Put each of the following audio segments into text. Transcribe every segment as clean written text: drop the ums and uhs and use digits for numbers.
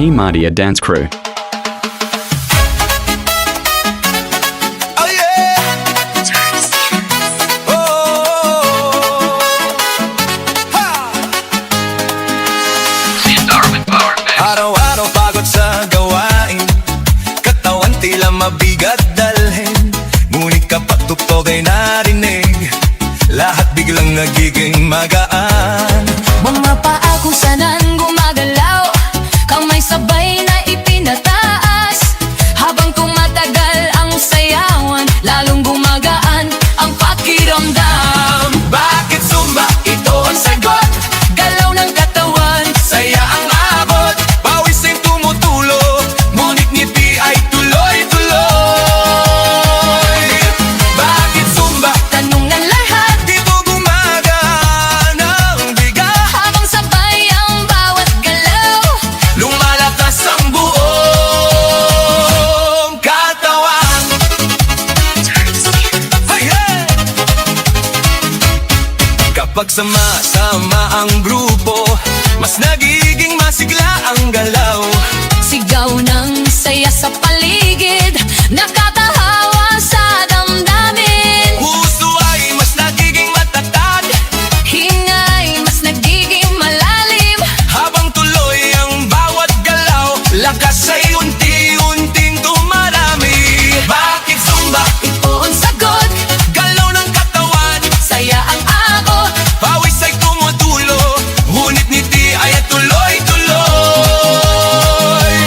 Team Mardia dance crew. Araw-araw pagod sa gawain, katawan tila mabigat dalhin. Ngunit kapag tugtog ay narinig, lahat biglang nagiging magaan. Mga paa kung saan gumagalaw, kamay sabay na ipinataas. Habang tumatagal ang sayawan, lalong gumagaan ang pakiramdam. Bakit Zumba? Ito ang sagot. Galaw ng katawan, Saya ang abot, pawis ay tumutulog, ngunit ngiti ay tuloy-tuloy. Bakit Zumba? tanong ng lahat, Dito gumagaan ang bigat, habang sabay ang bawat galaw. lumalakas ang buong katawan. Hey, hey! Kapag sama-sama ang grupo, mas nagiging masigla ang galaw. Sigaw ng saya sa paligid, nakatahawa sa damdamin. Puso ay mas nagiging matatag, Hingay mas nagiging malalim. habang tuloy ang bawat galaw, lakas ay unti-unting dumarami. Bakit Zumba? Ito ang sagot, Galaw ng katawan, saya ang abot. pawis ay tumutulo, ngunit ngiti ay tuloy-tuloy.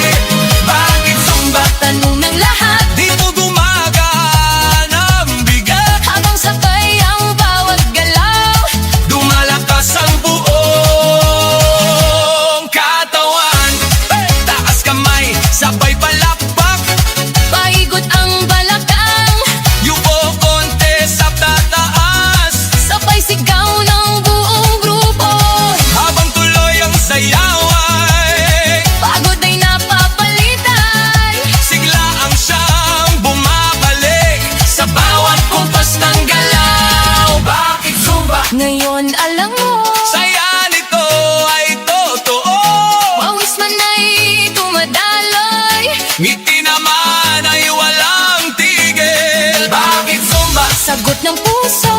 Bakit Zumba? Tanong ng lahat, Dito gumagaan ang bigat, habang sabay ang bawat galaw. lumalakas ang buong katawan. Taas kamay, sabay palakpak, Paikot ang balakang, yuko konti sa tataas, sabay sigaw ng buong grupo. habang tuloy ang sayaway. Pagod ay napapalitan, Sigla ang siyang bumabalik sa bawat kumpas ng galaw. Bakit Zumba? ngayon alam mo. Saya nito ay totoo, Pawis man ay tumadaloy, ngiti naman ay walang tigil. Bakit Zumba? sagot ng puso.